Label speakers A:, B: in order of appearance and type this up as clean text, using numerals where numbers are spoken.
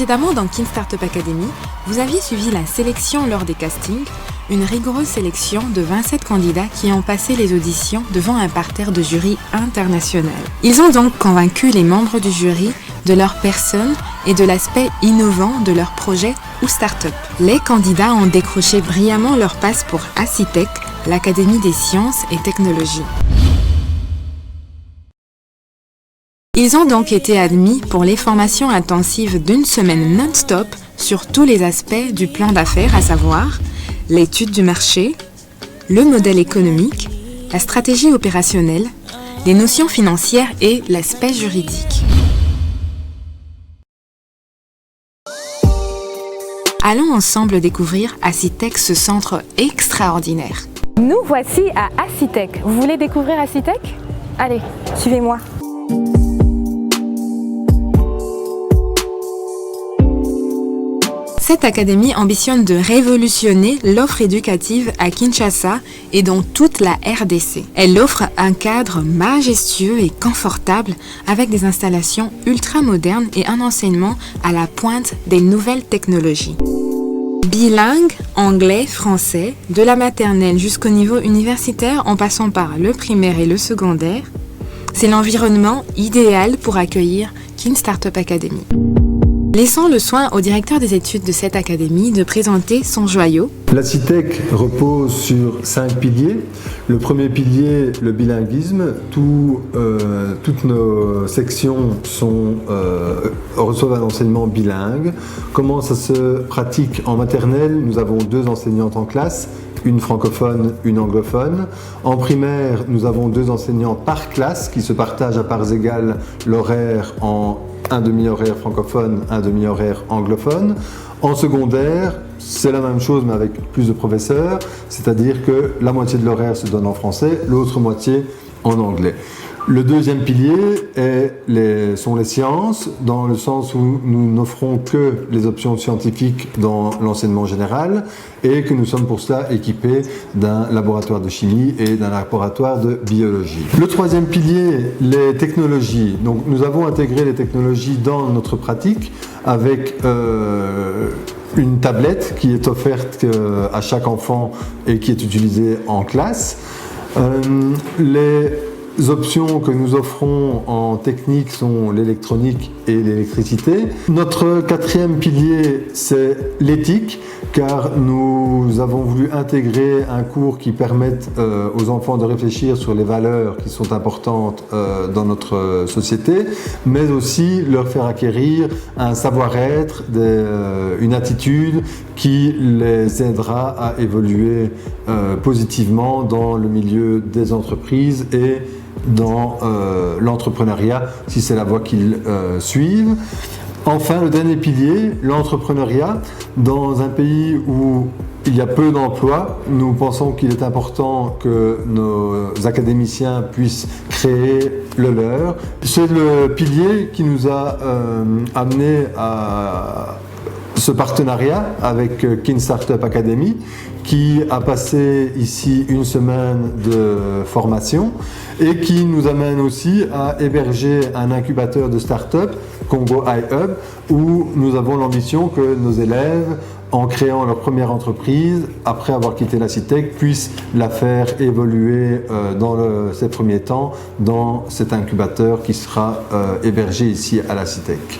A: Précédemment, dans Kin Startup Academy, vous aviez suivi la sélection lors des castings, une rigoureuse sélection de 27 candidats qui ont passé les auditions devant un parterre de jury international. Ils ont donc convaincu les membres du jury de leur personne et de l'aspect innovant de leur projet ou start-up. Les candidats ont décroché brillamment leur passe pour ACITEC, l'Académie des sciences et technologies. Ils ont donc été admis pour les formations intensives d'une semaine non-stop sur tous les aspects du plan d'affaires, à savoir l'étude du marché, le modèle économique, la stratégie opérationnelle, les notions financières et l'aspect juridique. Allons ensemble découvrir ACITEC, ce centre extraordinaire.
B: Nous voici à ACITEC. Vous voulez découvrir ACITEC? Allez, suivez-moi.
A: Cette académie ambitionne de révolutionner l'offre éducative à Kinshasa et dans toute la RDC. Elle offre un cadre majestueux et confortable avec des installations ultra modernes et un enseignement à la pointe des nouvelles technologies. Bilingue, anglais, français, de la maternelle jusqu'au niveau universitaire en passant par le primaire et le secondaire, c'est l'environnement idéal pour accueillir Kin Startup Academy. Laissons le soin au directeur des études de cette académie de présenter son joyau.
C: L'ACITEC repose sur 5 piliers. Le premier pilier, le bilinguisme. Toutes nos sections reçoivent un enseignement bilingue. Comment ça se pratique en maternelle? Nous avons 2 enseignantes en classe, une francophone, une anglophone. En primaire, nous avons 2 enseignants par classe qui se partagent à parts égales l'horaire en un demi-horaire francophone, un demi-horaire anglophone. En secondaire, c'est la même chose mais avec plus de professeurs, c'est-à-dire que la moitié de l'horaire se donne en français, l'autre moitié en anglais. Le deuxième pilier sont les sciences, dans le sens où nous n'offrons que les options scientifiques dans l'enseignement général et que nous sommes pour cela équipés d'un laboratoire de chimie et d'un laboratoire de biologie. Le troisième pilier, les technologies. Donc, nous avons intégré les technologies dans notre pratique avec une tablette qui est offerte à chaque enfant et qui est utilisée en classe. Les options que nous offrons en technique sont l'électronique et l'électricité. Notre quatrième pilier, c'est l'éthique, car nous avons voulu intégrer un cours qui permette aux enfants de réfléchir sur les valeurs qui sont importantes dans notre société, mais aussi leur faire acquérir un savoir-être, une attitude qui les aidera à évoluer positivement dans le milieu des entreprises et dans l'entrepreneuriat, si c'est la voie qu'ils suivent. Enfin, le dernier pilier, l'entrepreneuriat. Dans un pays où il y a peu d'emplois, nous pensons qu'il est important que nos académiciens puissent créer le leur. C'est le pilier qui nous a amené à ce partenariat avec Kin Startup Academy, qui a passé ici une semaine de formation et qui nous amène aussi à héberger un incubateur de start-up, Congo iHub, où nous avons l'ambition que nos élèves, en créant leur première entreprise, après avoir quitté l'ACITEC, puissent la faire évoluer dans ces premiers temps dans cet incubateur qui sera hébergé ici à l'ACITEC.